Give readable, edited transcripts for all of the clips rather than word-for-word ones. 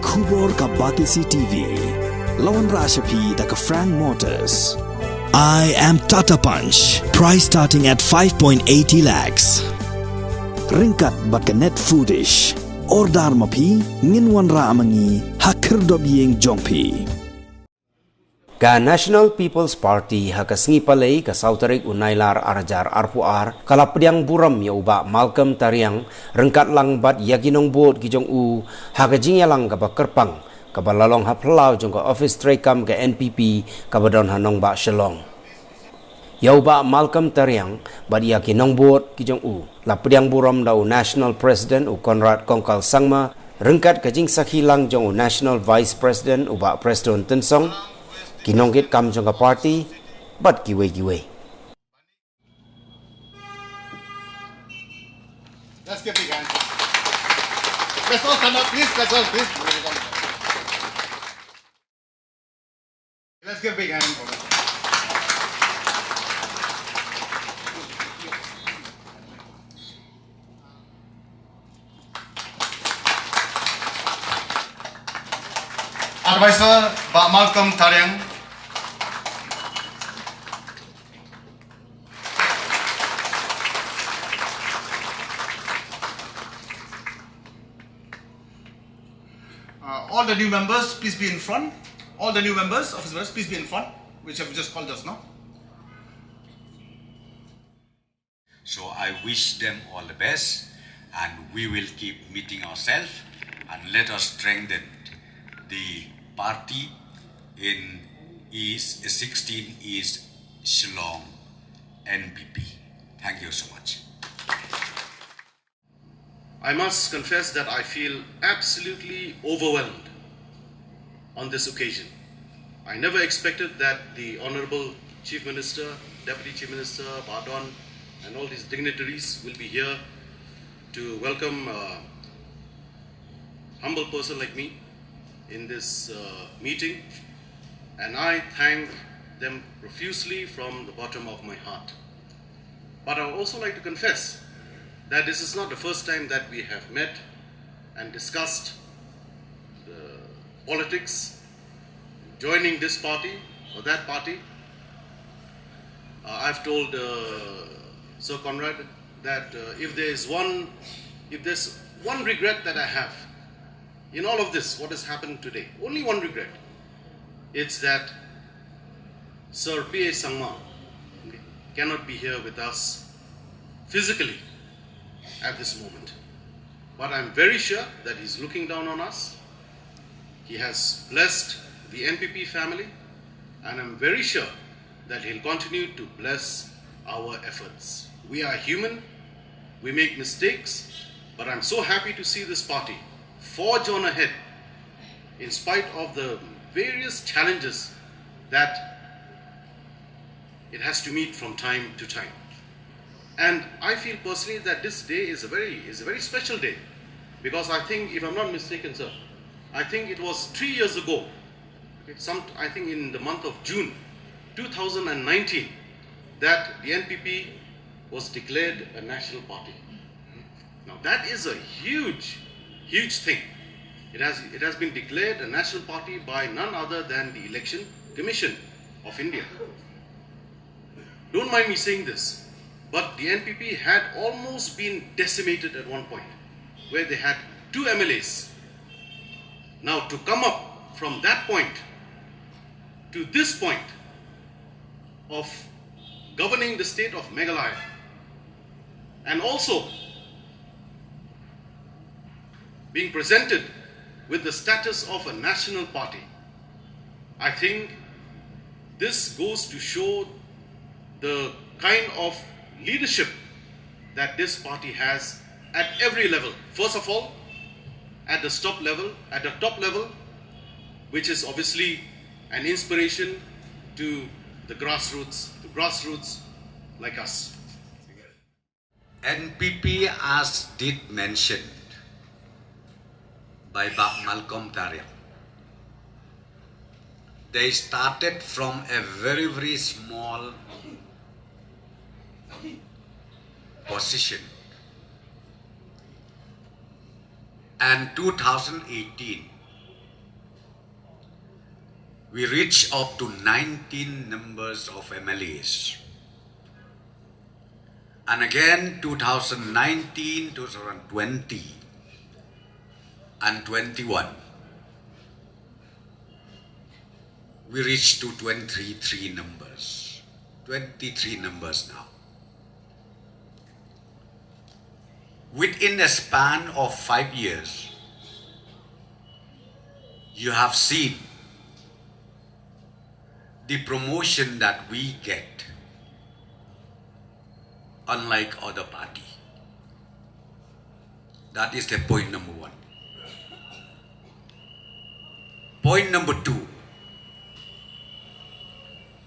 Kubor ka Batisi TV. Lawan Rashapi da ka Frank Motors. I am Tata Punch. Price starting at 5.80 lakhs. Ringkat bat ka net foodish. Ordar mapi nginwan ra amangi hakir dobyeng jongpi. Ka National People's Party hakasngi palay ka Sautarik Unailar Arajar Arpuar kala Pdiang Burom ya uba Malcolm Tariang rengkat lang bat yagi Nongbud ki jong u hakajing yalang ka bakerpang ka balalong haplau jong ka office trekam ka NPP ka badon hanong ba Shalong. Ya uba Malcolm Tariang bat yagi Nongbud ki jong u la Pdiang Burom da National President u Conrad Kongkal Sangma rengkat kajing sakhilang jong u National Vice President uba Preston Tensong kinonggit kam jong ka party but giwe. Let's give big hand. Let's all stand up, please. Let's all, please. Let's give big hand. Advisor Pak Malcolm Tariang. All the new members, please be in front. All the new members, officers, please be in front, which have just called us now. So I wish them all the best, and we will keep meeting ourselves, and let us strengthen the party in East 16 East Shillong NPP. Thank you so much. I must confess that I feel absolutely overwhelmed on this occasion. I never expected that the Honorable Chief Minister, Deputy Chief Minister, Badon, and all these dignitaries will be here to welcome a humble person like me in this meeting, and I thank them profusely from the bottom of my heart. But I would also like to confess that this is not the first time that we have met and discussed politics, joining this party or that party. I've told Sir Conrad that if there's one regret that I have in all of this, what has happened today, only one regret, it's that Sir P.A. Sangma cannot be here with us physically at this moment. But I'm very sure that he's looking down on us. He has blessed the NPP family, and I'm very sure that he'll continue to bless our efforts. We are human, we make mistakes, but I'm so happy to see this party forge on ahead in spite of the various challenges that it has to meet from time to time. And I feel personally that this day is a very special day, because I think, if I'm not mistaken, sir, I think it was 3 years ago, I think in the month of June 2019, that the NPP was declared a national party. Now that is a huge thing. It has been declared a national party by none other than the Election Commission of India. Don't mind me saying this, but the NPP had almost been decimated at one point, where they had 2 MLAs. Now to come up from that point to this point of governing the state of Meghalaya, and also being presented with the status of a national party, I think this goes to show the kind of leadership that this party has at every level. First of all, at the top level, which is obviously an inspiration to the grassroots like us. NPP, as did mentioned by Malcolm Tariang, they started from a very small position, and 2018 we reached up to 19 numbers of MLAs. And again, 2019, 2020, and 21, we reached to 23 numbers. 23 numbers now. Within a span of 5 years, you have seen the promotion that we get, unlike other party. That is the point number one. Point number two,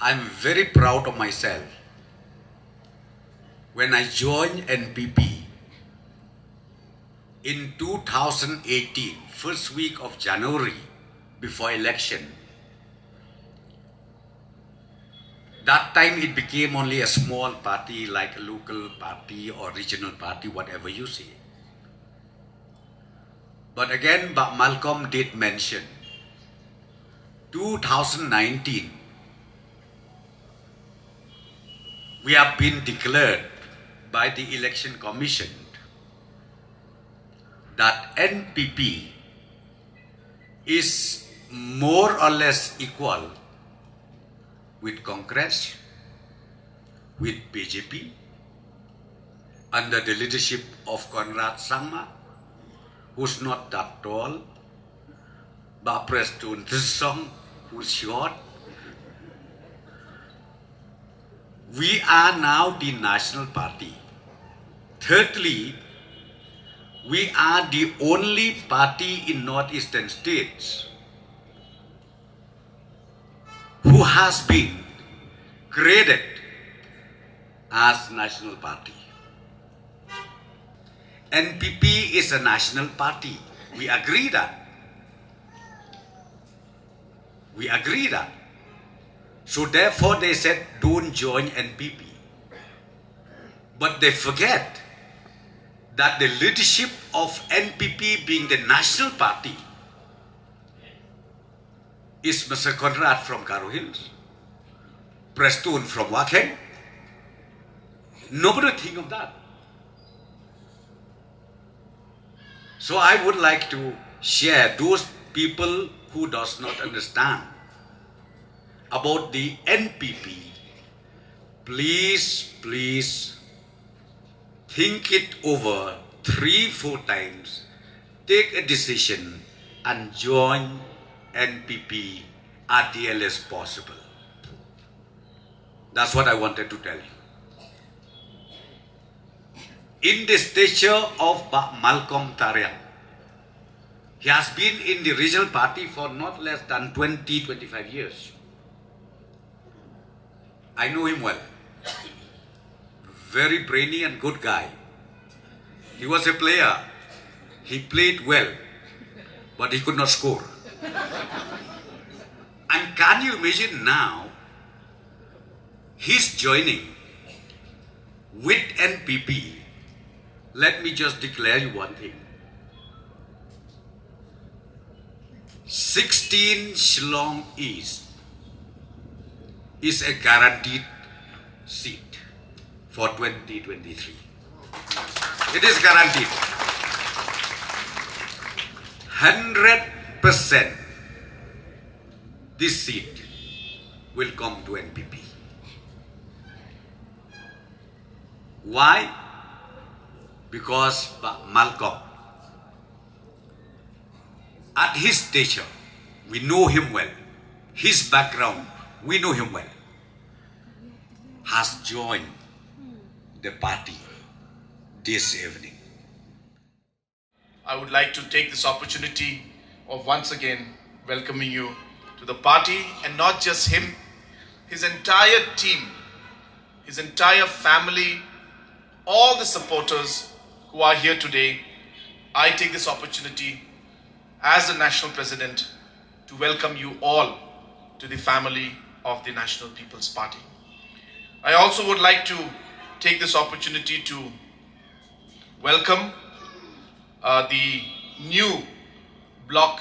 I'm very proud of myself. When I joined NPP in 2018, first week of January, before election, that time it became only a small party, like a local party or regional party, whatever you say. But again, Malcolm did mention, 2019, we have been declared by the Election Commission that NPP is more or less equal with Congress, with BJP, under the leadership of Conrad Sangma, who's not that tall, but President Tsong, who's short. We are now the national party. Thirdly, we are the only party in northeastern states who has been graded as national party. NPP is a national party. We agree that. We agree that. So therefore they said, don't join NPP. But they forget that the leadership of NPP, being the national party, is Mr. Conrad from Karo Hills, Prestun from Wakeng. Nobody think of that. So I would like to share those people who does not understand about the NPP. Please think it over 3-4 times, take a decision and join NPP at the earliest possible. That's what I wanted to tell you. In the stature of Malcolm Tariang, he has been in the regional party for not less than 20-25 years. I know him well. Very brainy and good guy. He was a player. He played well, but he could not score. And can you imagine now, he's joining with NPP. Let me just declare you one thing. 16 Shillong East is a guaranteed seat for 2023. It is guaranteed. 100% this seat will come to NPP. Why? Because Malcolm, at his stature, we know him well. His background, we know him well. Has joined the party this evening. I would like to take this opportunity of once again welcoming you to the party, and not just him, his entire team, his entire family, all the supporters who are here today. I take this opportunity as the National President to welcome you all to the family of the National People's Party. I also would like to take this opportunity to welcome the new block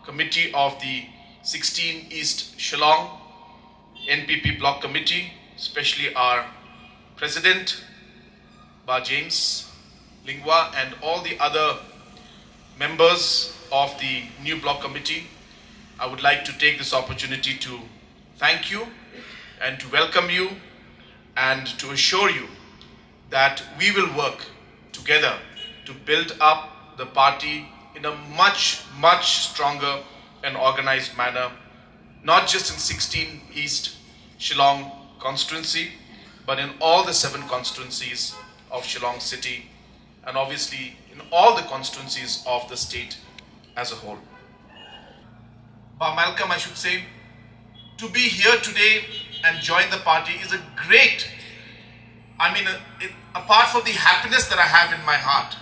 committee of the 16 East Shillong NPP Block Committee, especially our President, Ba James Lingwa, and all the other members of the new Block Committee. I would like to take this opportunity to thank you and to welcome you and to assure you that we will work together to build up the party in a much, much stronger and organized manner, not just in 16 East Shillong constituency, but in all the 7 constituencies of Shillong city, and obviously in all the constituencies of the state as a whole. Ba Malcolm, I should say, to be here today and join the party is a great, apart from the happiness that I have in my heart.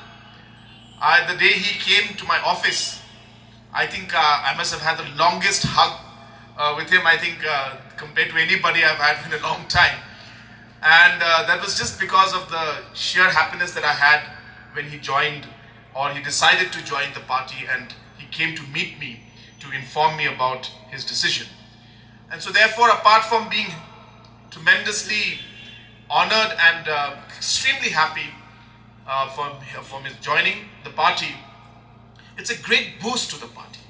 The day he came to my office, I think I must have had the longest hug with him, I think, compared to anybody I've had in a long time. And that was just because of the sheer happiness that I had when he joined, or he decided to join the party, and he came to meet me to inform me about his decision. And so therefore, apart from being tremendously honored and extremely happy for his joining the party, it's a great boost to the party.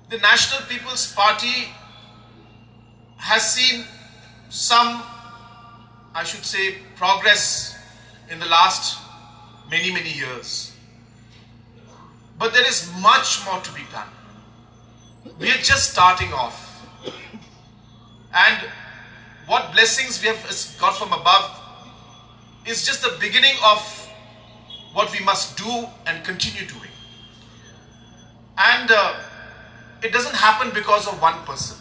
The National People's Party has seen some, I should say, progress in the last many, many years. But there is much more to be done. We are just starting off. And what blessings we have got from above is just the beginning of what we must do and continue doing. And it doesn't happen because of one person.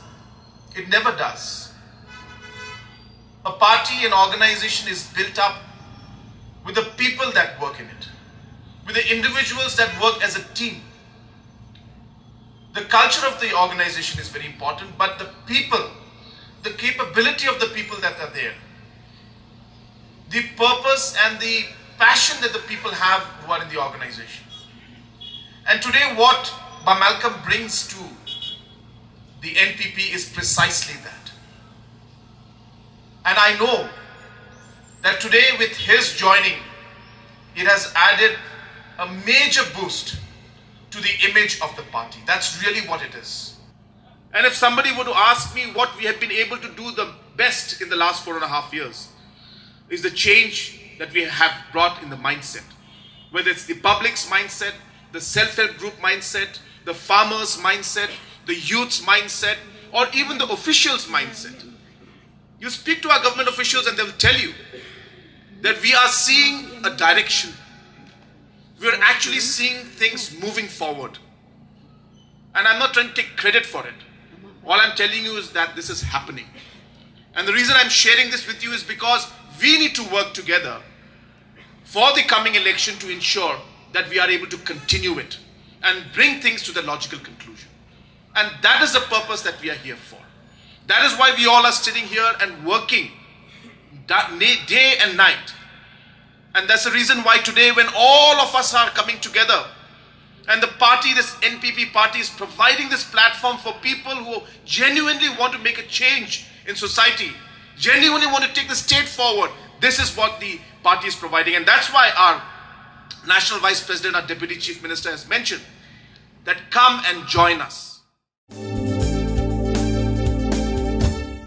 It never does. A party, an organization is built up with the people that work in it, with the individuals that work as a team. The culture of the organization is very important, but the people, the capability of the people that are there, the purpose and the passion that the people have who are in the organization. And today what Ba Malcolm brings to the NPP is precisely that. And I know that today with his joining, it has added a major boost to the image of the party. That's really what it is. And if somebody were to ask me what we have been able to do the best in the last 4.5 years, is the change that we have brought in the mindset. Whether it's the public's mindset, the self-help group mindset, the farmers' mindset, the youth's mindset, or even the officials' mindset. You speak to our government officials and they will tell you that we are seeing a direction. We are actually seeing things moving forward. And I'm not trying to take credit for it. All I'm telling you is that this is happening. And the reason I'm sharing this with you is because we need to work together for the coming election to ensure that we are able to continue it and bring things to the logical conclusion. And that is the purpose that we are here for. That is why we all are sitting here and working day and night. And that's the reason why today, when all of us are coming together, and the party, this NPP party, is providing this platform for people who genuinely want to make a change in society, genuinely want to take the state forward. This is what the party is providing. And that's why our National Vice President, our Deputy Chief Minister has mentioned that come and join us.